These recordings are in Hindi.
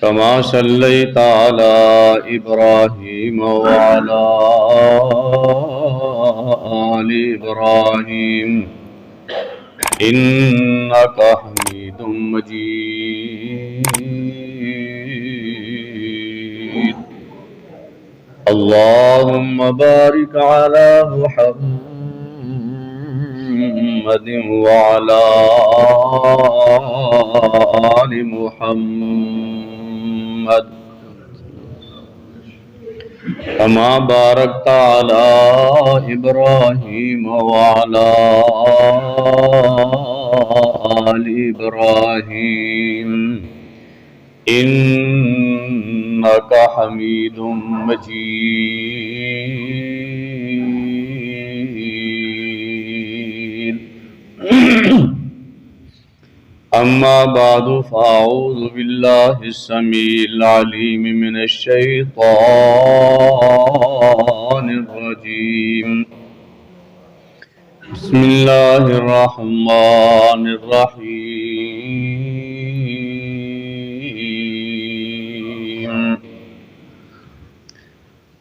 कमा सल्लैता अला इब्राहीम व अला आलि इब्राहीम इन्नका हमीदुम मजीद। अल्लाहुम्मा बारिक अला मुहम्मद व अला आलि मुहम्मद कमा बारकता अला इब्राहीम व अला आलि इब्राहीम इन्नका हमीदुम मजीद। अम्मा बादु फ़अऊज़ु बिल्लाहि स्समीइल अलीम मिनश शैतानिर रजीम। बिस्मिल्लाहिर रहमानिर रहीम।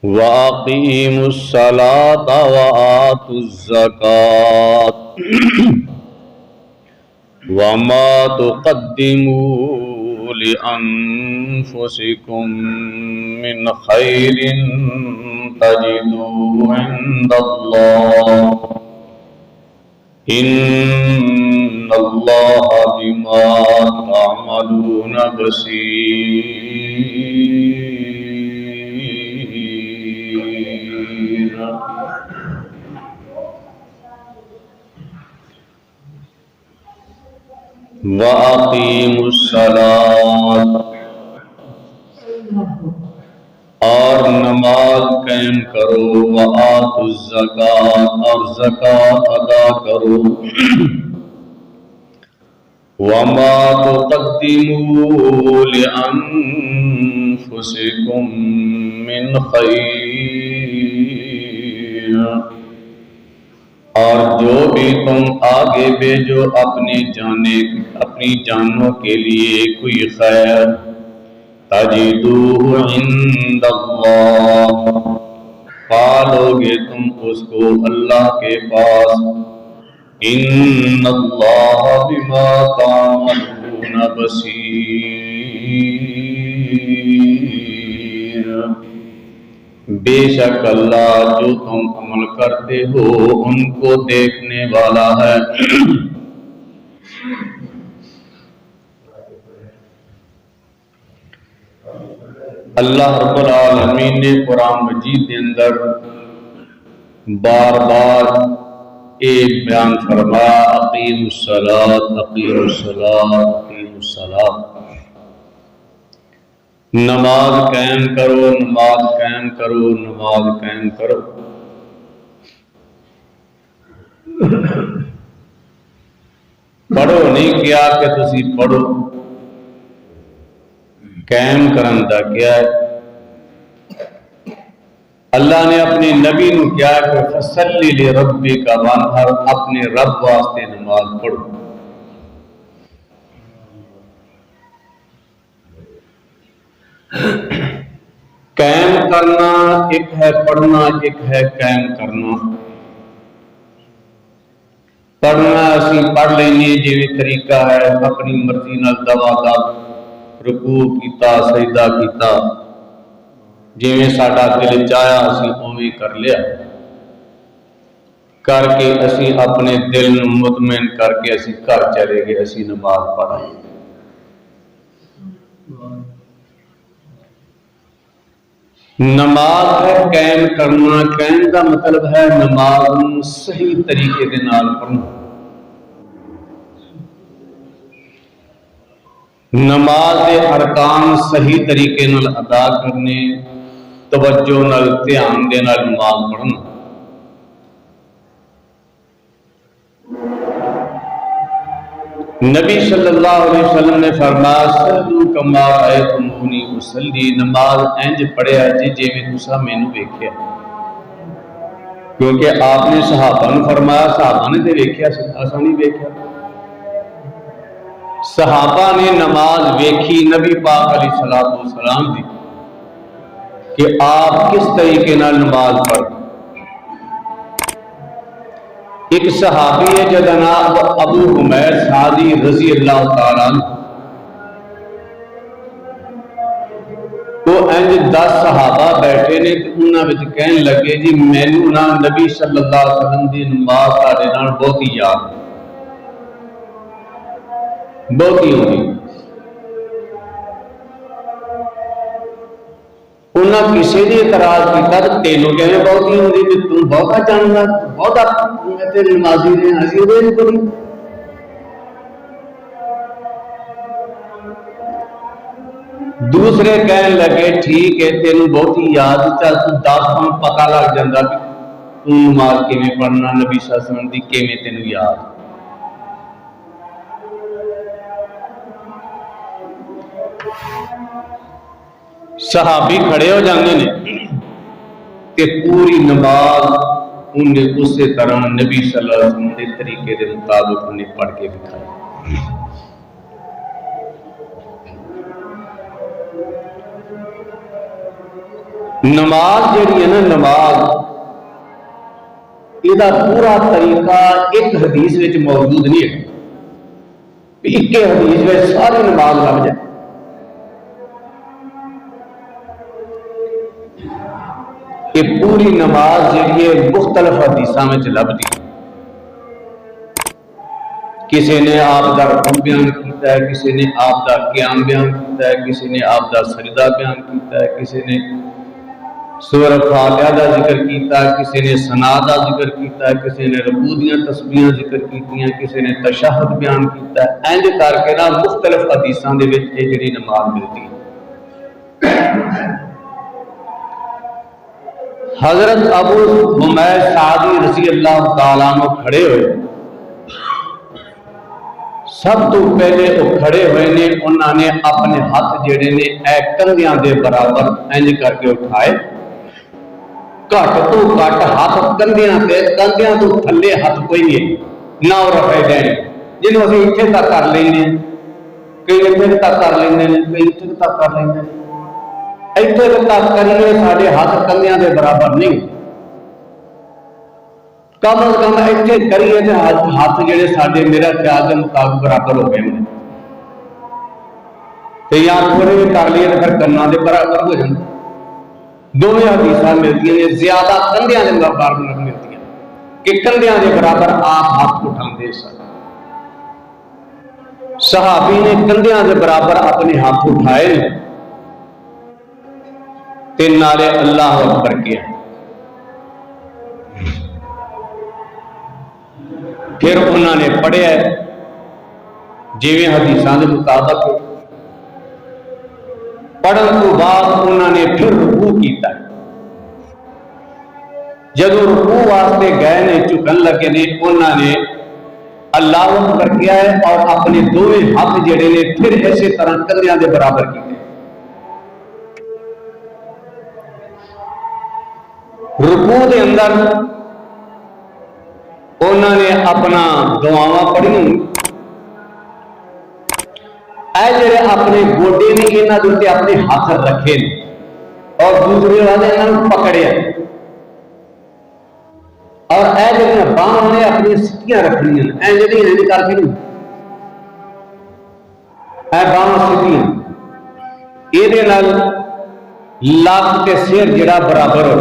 व अक़ीमुस सलाता व आतुज़ ज़कात वमा तुक़द्दिमू लिअन्फुसिकुम मिन खैरिन तजिदूहु इंदल्लाह इन्नल्लाह बिमा तअमलून बसीर। व अक़ीमुस्सलात, और नमाज कायम करो, व आतुज़्ज़कात, और ज़कात अदा करो। वमा तुक़द्दिमू लिअन्फुसिकुम मिन खैर, और जो भी तुम आगे भेजो अपनी जानों के लिए कोई खैर, तजिदूहु इंदल्लाह, पालोगे तुम उसको अल्लाह के पास। इन्नल्लाह बिमा तामलून बसीर, बेशक अल्लाह जो तुम अमल करते हो उनको देखने वाला है। अल्लाह रब्बुल आलमीन ने कुरान मजीद के अंदर बार बार एक बयान फरमाया, अक़ीमुस्सलात, अक़ीमुस्सलात, अक़ीमुस्सलात, नमाज कायम करो, नमाज कायम करो, नमाज कायम करो। पढ़ो नहीं किया कि तुसी पढ़ो, कायम करन दा क्या है। अल्लाह ने अपने नबी को क्या कि फसल्लि लिरब्बिका वन्हर, अपने रब वास्ते नमाज पढ़ो। कायम करना एक है, पढ़ना एक है, कायम करना। पढ़ना असी पढ़ लेंगे जिवें तरीका है, अपनी मर्जी नाल दवा दा रुकू कीता, सजदा कीता, जिवें साडा दिल चाया असी उवें कर लिया। करके असी अपने दिल नूं मुतमईन करके असी घर चले गए, असी नमाज पढ़ाई। नमाज है कायम करना। कायम का मतलब है नमाज नूं सही तरीके दे नाल पढ़ना। नमाज के अरकान सही तरीके नाल अदा करने, तवज्जो नाल ध्यान दे नाल नमाज पढ़ना। नबी सल्लल्लाहु अलैहि वसल्लम ने फरमाया, सल्लू कमा रअयतुमूनी उसल्ली, नमाज इंज पढ़िया जी जिवें तुसां मैनूं वेखिया। क्योंकि आपने सहाबा ने फरमाया, सहाबा ने तो वेख्या, असा नहीं वेख्या। सहाबा ने नमाज वेखी नबी पाक अलैहिस्सलाम दी कि आप किस तरीके नमाज पढ़। एक सहाबी है जनाब अबू हुमैर सादी रजी अल्लाह तआला तो इंज 10 सहाबा बैठे ने तो उन्होंने कहन लगे जी मैनू ना नबी सल्लल्लाहु अलैहि वसल्लम की नमाज साडे नाल बहुत ही याद बहुत ही होगी। उन्हें किसी ने इतराज किया तो तेनों कहने बहुत ही होगी कि तू बहुता जानता बहुता नमाजी ने असी करी। दूसरे कहन लगे ठीक है तेन बहुत ही याद चल तू 10 पता लग जाता कि तू नमाज किवें पढ़ना नबी सल्लल्लाहु दी किवें तेन याद। सहाबी खड़े हो जाते हैं ते पूरी नमाज उन्हें उस तरह नबी सल्लल्लाहु अलैहि वसल्लम के तरीके के मुताबिक उन्हें पढ़ के दिखाया। नमाज जी है ना नमाज इसका पूरा तरीका एक हदीस में मौजूद नहीं है। एक हदीस में सारी नमाज लग जाए। कि पूरी नमाज जी मुख्तलिफ हदीसा में लभदी। किसी ने आपका रुकू बयान किया है, किसी ने आपका क्याम बयान किया है, किसी ने आपका सजदा बयान किया है, किसी ने सूरह फातिहा का जिक्र किया, किसी ने सना का जिक्र किया, किसी ने रुकू दी तस्बीहां जिक्र की, किसी ने तशहद बयान किया। इंज करके ना मुख्तलिफ हदीसा जी नमाज मिलती है। हजरत अबू हुमैर सादी रज़ी अल्लाह तआला अन्हु खड़े हुए। सब तो पहले वो खड़े हुए ने उन्होंने अपने हाथ जेड़े ने कंधियां के बराबर इंज करके उठाए। घट तो घट हाथ कंधियां से कंधियां तो थले हाथ कोई नहीं ना रखे देने जिन्हों असीं इत्थे तक कर लेंगे कई इत्थे तक कर लेंगे कई इत्थे तक कर लेंगे। इत्थे तक करिए साडे हाथ कंधियां के बराबर नहीं। कम से कम इत्थे करिए तो हाथ जेड़े साडे मेरा ख्याल के मुताबिक बराबर हो गए तो या थोड़े भी कर लिए तो फिर कन्ना के बराबर हो जाते। दोवें हदीसां मिलती हैं ज्यादा कंधियां के बराबर मिलती हैं कि कंधियां के बराबर आप हाथ उठाते सन। सहाबी ने कंधियां के बराबर अपने हाथ उठाए ते नाले अल्लाह अकबर किया। फिर उन्होंने पढ़िया जिवें हदीसां के मुताबिक। पढ़न तो बाद उन्होंने फिर रुकू किया। जदों रुकू वास्ते गए ने झुकन लगे ने उन्होंने अल्लाह अकबर किया है और अपने दोवें हाथ जेड़े ने फिर इसी तरह कंधियां के बराबर किए। रुकू के अंदर उन्होंने अपना दुआवां पढ़ी। जेड़े अपने गोडे ने इन्हां दे उत्ते अपने हाथ रखे और दूसरे वाले इन्होंने पकड़िया और ए जेड़ियां बाहां ने अपनी सीधियां रखनियां इंज नहीं इंज करके नहीं ए बाहां सीधियां इहदे नाल लक ते सिर जिहड़ा बराबर हो।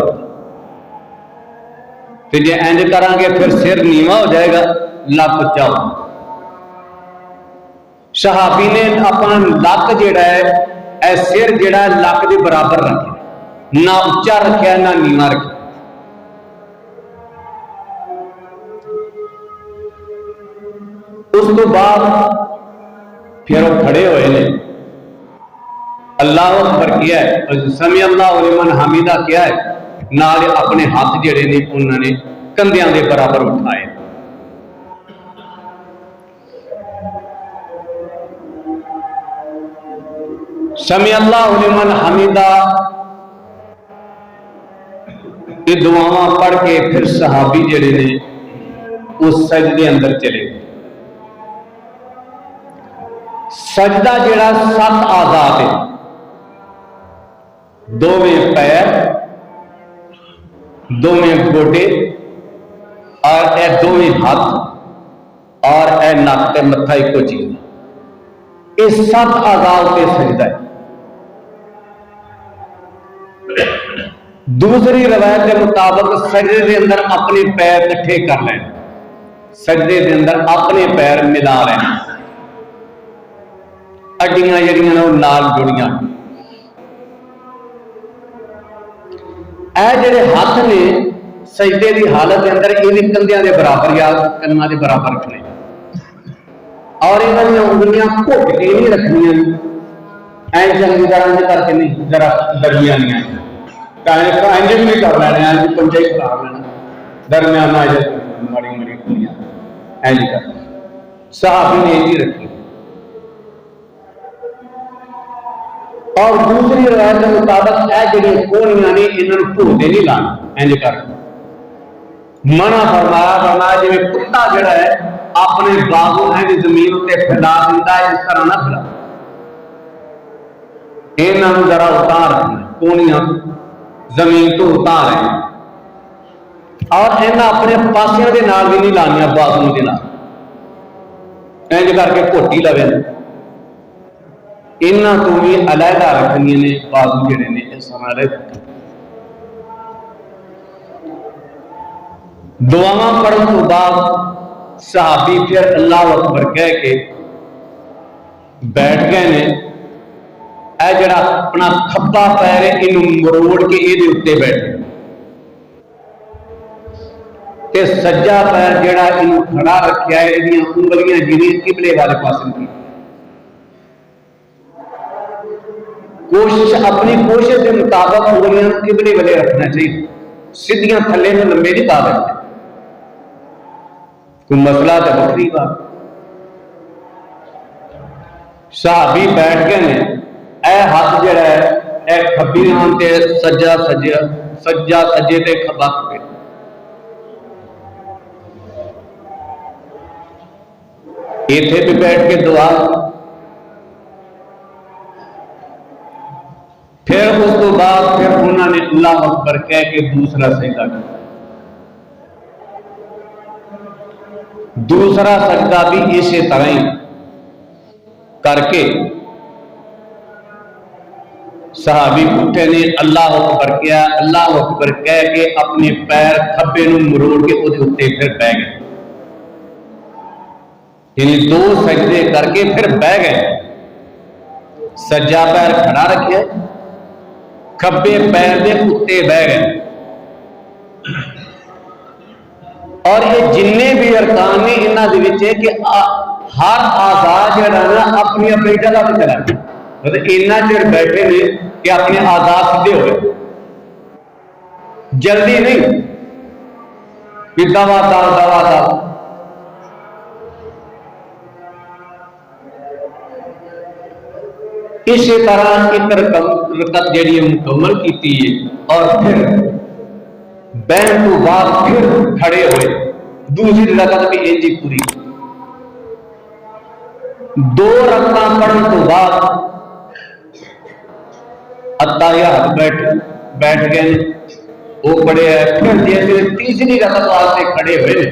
तो जे इंज करांगे फिर सिर नीवा हो जाएगा लक उच्चा हो। सहाबी ने अपना लक जिहड़ा है सिर जिहड़ा लक के बराबर रखे ना उच्चा रखा ना नीवा रखा। उस तो बाद फिर वो खड़े हुए ने अल्लाह अकबर किया है समी अल्लाह लिमन हमीदा किया है नाले अपने हाथ जेड़े ने उन्होंने कंधियां के बराबर उठाए। समी अल्लाह लिमन हमीदा ये दुआवां पढ़ के फिर सहाबी जिहड़े ने उस सजदे अंदर चले। सजदा जिहड़ा 7 आजाद है, दोवें पैर, दोवें गोडे और यह दोवें हाथ और यह नक ते मत्था इको चीज, ये 7 आजाद पे सजदा है। दूसरी रवायत के मुताबिक सजदे के अंदर अपने पैर इकट्ठे कर लेने, सजदे के अंदर अपने पैर मिला लेने, अड्डियां जड़ियां नाल जुड़ियां। ए जिहड़े हथ ने सजदे की हालत के अंदर ये भी कंधियां के बराबर या कन्नां के बराबर रखने और इन्होंने उंगलियां घुट के नहीं रखनिया, ऐ चंगी तरह करके नहीं, जरा दरमिया इंज भी नहीं कर लेने, इंज पंजे ही खराब लेना, दरमियाना माड़ी माड़ी उंगलियां इंज कर। सहाबी ने इंज ही रखी। और दूसरी रवायत के मुताबिक यह जी कोहनियां ने इन्होंने भूलते नहीं लाने, इंज कर मना फरमाया जिवें कुत्ता जिहड़ा है अपने बाजू इंज जमीन उत्ते फैला दिंदा है, इस तरह ना फैला, इन्होंने जरा उतार रखना, कोहनियां जमीन तो उतार है और इन्हें अपने पासियों के नाल भी नहीं लानिया, बाजू के नाल इंज करके घोटी लवे, इन्हों तो भी अलहदा रखनिया ने बाजू जिहड़े ने इस तरह रख। दुआवां पढ़न तो बाद सहाबी फिर अल्लाह अकबर कह के बैठ गए ने। यह जड़ा अपना खब्बा पैर है इनू मरोड़ के ये उत्ते बैठे ते सज्जा पैर जड़ा इनू खड़ा रखा है, इहदियां उंगलियां जिहड़ियां किबले वाले पासे की कोशिश, अपनी कोशिश के मुताबिक उंगलियां किबले वाले रखना चाहिए, सीधियां थले में लंबे नहीं पा देते, कोई मसला तो वक्री बात। सहाबी बैठ गए ने, ए हाथ जड़ा है ए खब्बी नाम ते सज्जा सज्जा, सज्जा सज्जे ते खब्बा खब्बे, इथे भी बैठ के दुआ। फिर उस तो बाद फिर उन्होंने अल्लाह अकबर कह के दूसरा सजदा किया। दूसरा सजदा भी इसी तरह ही करके सहाबी उठे ने, अल्लाह अकबर किया, अल्लाह अकबर कह के अपने पैर खब्बे नूं मरोड़ के उहदे उत्ते फिर बह गए, यानी 2 सजदे करके फिर बह गए। सज्जा पैर खड़ा रखे, खब्बे पैर के उत्ते बह गए। और ये जिन्ने भी अरकान ने इन्हां दे विच है कि हर आजाद जिहड़ा ना अपनी अपनी जगह पर चला गया, मतलब इन्ना चिर बैठे ने कि अपने आजाद सीधे हो, जल्दी नहीं कि दवा दाल दवा दाल। इसी तरह एक रकत जी मुकम्मल की और फिर बहन तो बाद फिर खड़े हुए, दूसरी रकत भी इंज ही पूरी। 2 रकत पढ़ने तो बाद अत्ताहियात बैठ गए, वो पढ़े है। फिर जैसे तीसरी रकत वास्ते खड़े हुए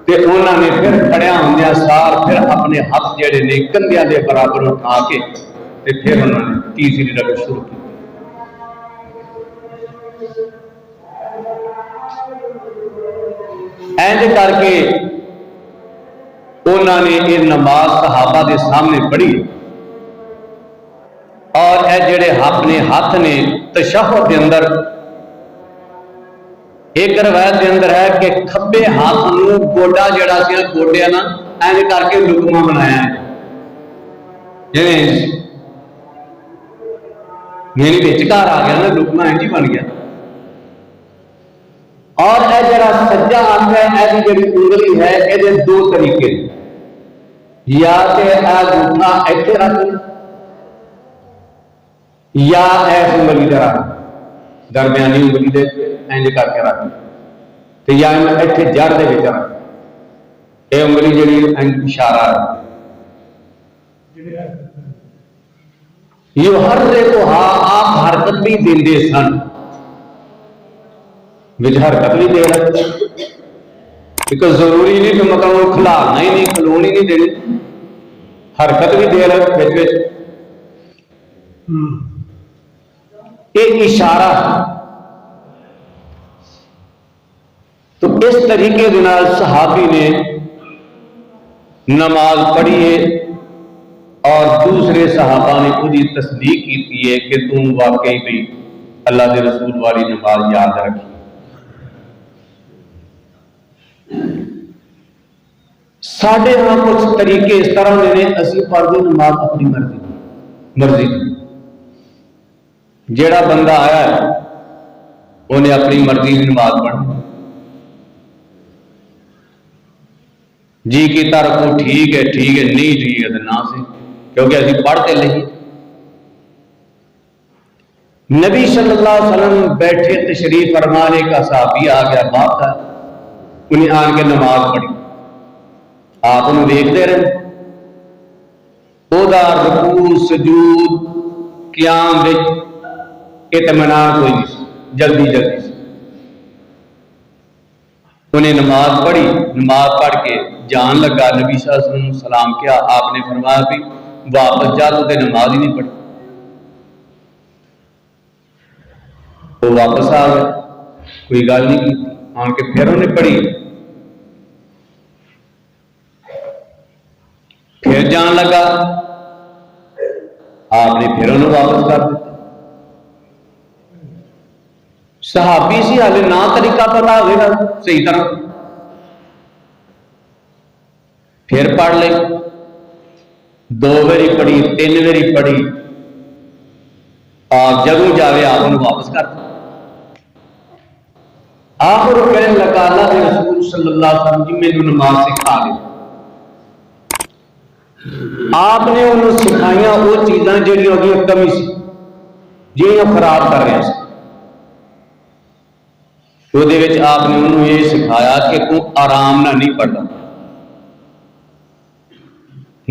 ते उन्होंने फिर खड़िया होंदिया सार फिर अपने हाथ जेड़े ने कंधियां के बराबर उठा के ते फिर उन्होंने तीसरी रकत शुरू की। इंज करके उन्होंने ये नमाज सहाबा के सामने पढ़ी और यह जेड़े अपने हाथ ने तशहुद के अंदर, एक रवायत के अंदर है कि खब्बे हाथ नूं गोडा जड़ा सी गोडिया ना इंज करके लुकमा बनाया है, जिवें मेरी विचकार आ गया ना लुकमा इंज ही बन गया। और यह जरा सज्जा हाथ है, यह जी उंगली है, ये 2 तरीके, या तो अंगूठा इत्थे रख या ऐस उंगली जरा दरम्यानी उंगली दे इंज करके रख, तो या इत्थे जड़ दे विच रख, ये उंगली जिहड़ी इशारा है। यो हर को आप हरकत भी देंदे सन, विच हरकत भी दे रहे, बिकॉज जरूरी नहीं कि मतलब वो खिलाना ही नहीं, खलोनी नहीं देनी, हरकत भी दे रहे बिच ये इशारा। तो इस तरीके के नाल सहाबी ने नमाज पढ़ी है और दूसरे सहाबा ने उसकी तस्दीक की है कि तू वाकई भी अल्लाह के रसूल वाली नमाज याद रखी। साढ़े यहाँ कुछ तरीके इस तरह के ने, असी पढ़ते नमाज अपनी मर्जी जेड़ा बंदा आया है उन्हें अपनी मर्जी की नमाज पढ़नी, जी किता रखो ठीक है, नहीं ठीक है तो ना सी, क्योंकि असी पढ़ते लिखी। नबी सल्लल्लाहु अलैहि वसल्लम बैठे, तशरीफ फरमाने का सहाबी आ गया बाप था, उन्हें आन के नमाज पढ़ी, आप उन्हें देखते रहे, ओदा रुकू सजूद क़याम विच इत्मीनान कोई नहीं, जल्दी से उन्हें नमाज पढ़ी, नमाज पढ़ के जान लगा, नबी सल्लल्लाहु अलैहि वसल्लम सलाम किया, आपने फरमाया भी वापस जा, तो नमाज ही नहीं पढ़ी। वो वापस आ गए, कोई गल नहीं की, आन के फिर उन्हें पढ़ी, फिर जान लगा, आपने फिर उन्हें वापस कर दिया। सहाबी सी, हाले ना तरीका पता होगा सही तरह, फिर पढ़ ले, 2 बारी पढ़ी, 3 बारी पढ़ी, आप जगू जावे आप उन्हें वापस कर दो। आप कहने लगा अल्लाह के रसूल सल्लल्लाहु अलैहि वसल्लम जी मैनू नमाज सिखा दे। आपने उन्होंने सिखाइया वो चीज़ां जिहड़ियां उहदी कमी सी, जिहड़ियां खराब कर रहे सी, ਉਹਦੇ ਵਿੱਚ आपने उन्होंने ये सिखाया कि तू आराम ना नहीं पढ़ता,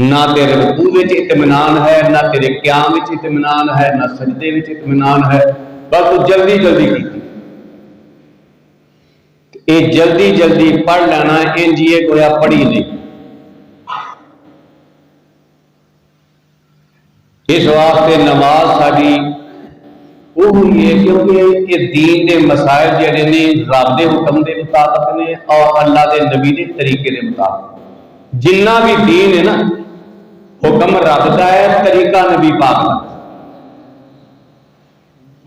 ना तेरे रुकू विच इत्मीनान है, ना तेरे क़याम विच इत्मीनान है, ना सजदे विच इत्मीनान है, बस तू जल्दी जल्दी की, ये जल्दी जल्दी पढ़ लेना इंज ये कोई पढ़ी नहीं। इस वास्ते नमाज साडी वो हुई है क्योंकि ये दीन के मसाइल जिहड़े ने रब के हुक्म के मुताबिक ने और अल्लाह के नबी के तरीके के मुताबिक, जिन्ना भी दीन है ना हुक्म रब का है, तरीका नबी पाक का,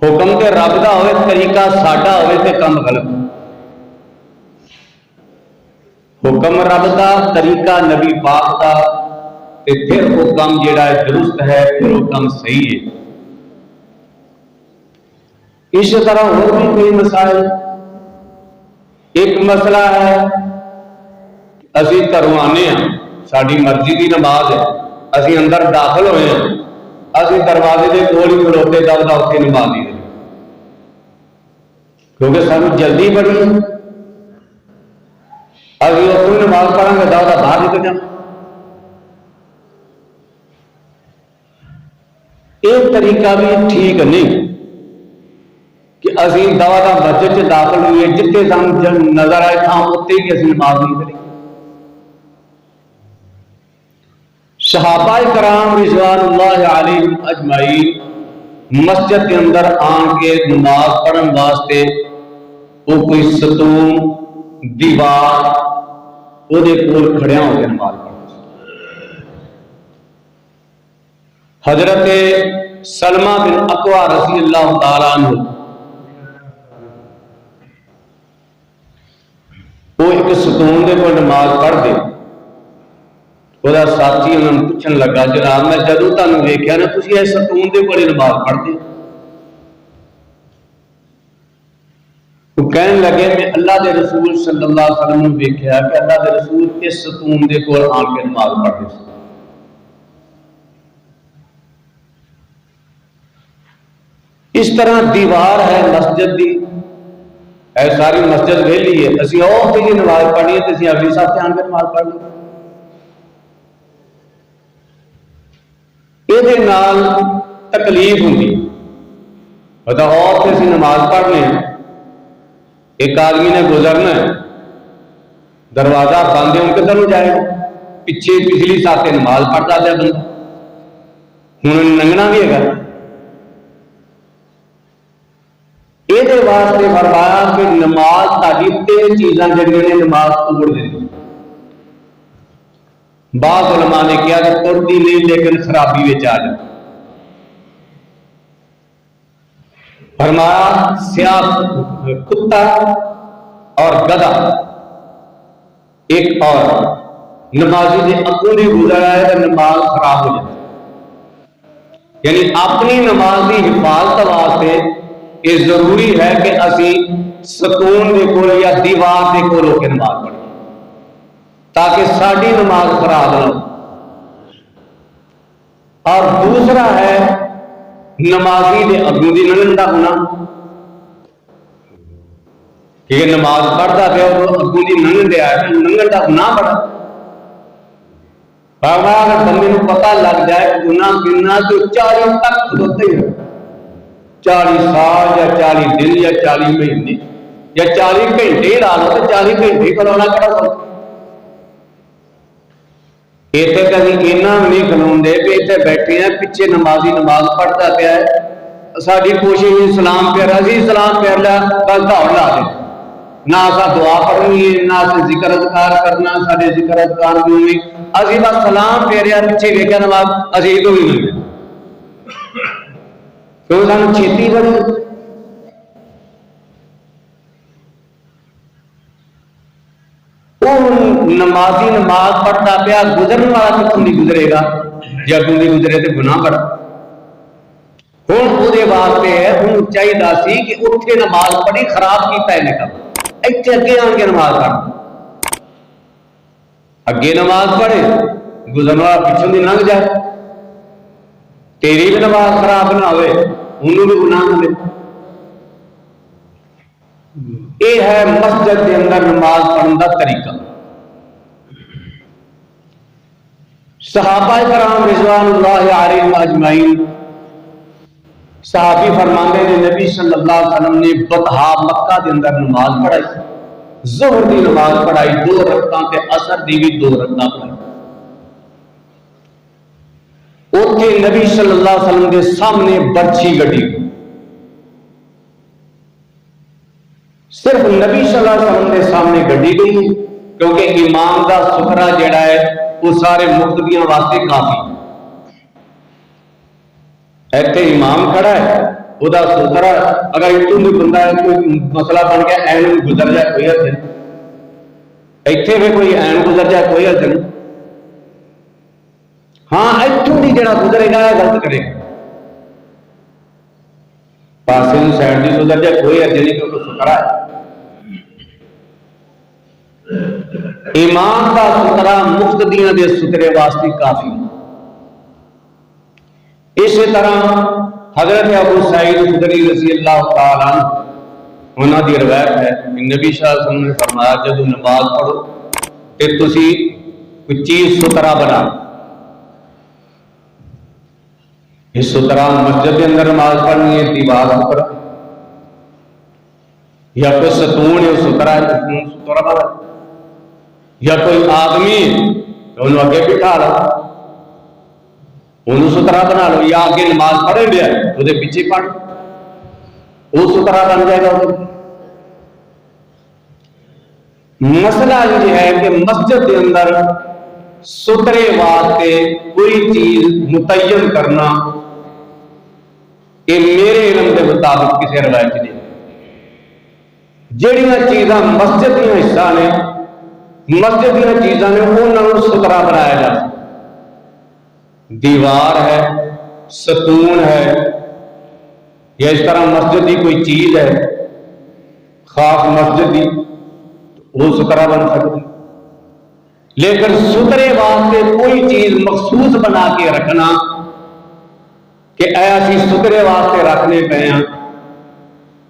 हुक्म तो रब का हो, तरीका साडा हो तो काम गलत, हुक्म रब का, तरीका नबी पाक का, फिर वो काम जिहड़ा दुरुस्त है, फिर वो काम सही है। इस तरह और भी कोई मसाइल, एक मसला है असी घरों आने, साड़ी मर्जी की नमाज है, असी अंदर दाखिल होए हैं, असी दरवाजे के कोल ही खलोते दबदा उत्थे नमाज नहीं रही, क्योंकि सानू जल्दी बड़ी है, अभी उत्थों नमाज पढ़ांगे दबदा बाहर निकल जाना। एक तरीका भी ठीक नहीं कि असी दवा का मस्जिद च दाखिल हुए, जिथे सानू नजर आए थां उत्ते ही असी नमाज नहीं करी। सहाबा कराम रिज़वानुल्लाह अलैहिम अजमाइन मस्जिद के अंदर आन के नमाज पढ़ने वास्ते वो कोई सतून दीवार ਉਹਦੇ ਕੋਲ खड़िया होकर नमाज पढ़ते। हजरत सलमा बिन अकवा रज़ी अल्लाह तआला अन्हु वो एक सतून के कोल नमाज पढ़ते, ਉਹਦਾ साथी उन्होंने पूछन लगा जनाब मैं जदों तुहानू वेख्या ना तुसीं इस सतून के कोल नमाज पढ़ते, वो कहने लगे मैं अल्लाह के रसूल सल्लल्लाहु अलैहि वसल्लम वेख्या कि अल्लाह के रसूल इस सतून के कोल आके नमाज पढ़ते। इस तरह दीवार है मस्जिद की, सारी मस्जिद वेली है, असं उत्थे जी नमाज पढ़नी है तो असं अगली साथ आन के नमाज पढ़ ली। ये तकलीफ होंगी, पता उत्थे असं नमाज पढ़ने, एक आदमी ने गुजरना है, दरवाजा बंद है, किधर जाएगा, पिछे पिछली साथ नमाज पढ़ता दिया बंदा, हूँ लंघना भी है। ये वास्ते फरमाया कि नमाज ताड़ी तीन चीज़ां जिहड़ियां ने नमाज तोड़ देती। बाद उलमा ने कहा कि तुरती नहीं लेकिन खराबी विच आ जाए। फरमाया स्याह कुत्ता और गधा एक और नमाजी के अगों भी गुजर आए तो नमाज खराब हो जाती। यानी अपनी नमाज की हिफाजत वास्ते ये जरूरी है कि असी सुकून के कोल या दीवार के कोल होकर नमाज पढ़े ताकि साड़ी नमाज खराब ना हो। और दूसरा है नमाजी के अगों की लंघन का होना, कि नमाज पढ़ता पे अगों की लंघन दिया है, लंघन का गुनाह बड़ा। अगर बंदे को पता लग जाए गुनाह कितना तो 40 तक खलोते ही 40 साल या 40 दिन या 40 महीने या 40 घंटे ला लो तो 40 घंटे खलोना कड़ा सकता। इतने कभी इन्ना नहीं खलोंदे भी इतने बैठे हैं पिछे नमाजी नमाज पढ़ता पाया है, साड़ी कोशिश सलाम प्यारा सी सलाम प्यार लिया बस दौड़ ला दे, ना असा दुआ पढ़नी है ना अस जिक्र अज़कार करना, साडे जिक्र अज़कार भी नहीं, असी बस सलाम फेरिया पिछे वेख्या नमाज असी तो भी नहीं क्यों सानू छेती बड़ी। नमाजी नमाज पढ़ता पाया गुजरने वाला कितों नहीं गुजरेगा, जब नहीं गुजरे तो गुनाह बड़ा। हुण उहदे वास्ते है उन्होंने चाहिए सी कि उत्थे नमाज पढ़ी खराब किया है निकल इत्थे अगे आके नमाज पढ़, अगे नमाज पढ़े गुजरने वाला पिछों की लंघ जाए, तेरी भी नमाज खराब ना हो उन्होंने भी गुनाह मिले। यह है मस्जिद के अंदर नमाज पढ़ने का तरीका। सहाबा कराम रिज़वानुल्लाहि अलैहिम अजमईन सहाबी फरमाते ने नबी सल्लल्लाहु अलैहि वसल्लम ने बतहा मक्का के अंदर नमाज पढ़ाई, ज़ोहर की नमाज पढ़ाई 2 रकात ते असर की भी 2 रकात पढ़ाई। उत्थे नबी सल्लल्लाहु अलैहि वसल्लम के सामने बर्छी गड्डी, सिर्फ नबी सल्लल्लाहु अलैहि वसल्लम के सामने गड्डी गई क्योंकि इमाम का सुथरा जिहड़ा है वो सारे मुक्तदियां वास्ते काफी। इत्थे इमाम खड़ा है उहदा सुथरा, अगर इतों भी बंदा कोई मसला बन गया ऐन गुजर जाए कोई हर्ज नहीं, इत्थे भी कोई ऐन गुजर जाए कोई हर्ज नहीं। हाँ इतों भी जिहड़ा गुजरेगा गलत करेगा, पासे साइड की गुजर जाए कोई हर्ज नहीं क्योंकि सुथरा है। इमाम का सुथरा मुक्तदियां दे सुथरे वास्ते काफी। इस तरह हजरत अबू सईद खुदरी रज़ी अल्लाह तआला अन्हु उन्हां दी रवायत है कि नबी सल्लल्लाहु अलैहि वसल्लम ने फरमाया जब नमाज पढ़ो तो तुसी कोई चीज सुथरा बना, इस सुथरा मस्जिद के अंदर नमाज पढ़नी है दीवार सुथरा या कोई सतून है सुथरा है सुथरा बना, या कोई आदमी तो उन्होंने अगे बिठा लो उन्होंने सुथरा बना लो, या आगे नमाज पढ़े दिया तो पीछे पढ़ वो सुथरा बन जाएगा। मसला ये है कि मस्जिद के अंदर सुथरे वास्ते कोई चीज मुतय्यन करना ये मेरे इल्म के मुताबिक किसी रवायत नहीं। जड़ियां चीज़ां मस्जिद दी हिस्सा ने मस्जिद दी चीज़ां ने उन्होंने सुथरा बनाया जा सकता, दीवार है सतून है या इस तरह मस्जिद की कोई चीज है खास मस्जिद की वो सुथरा बन सकती, लेकिन सुथरे वास्ते कोई चीज मखसूस बना के रखना कि ऐ असीं सुथरे वास्ते रखने पे हैं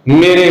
मेरे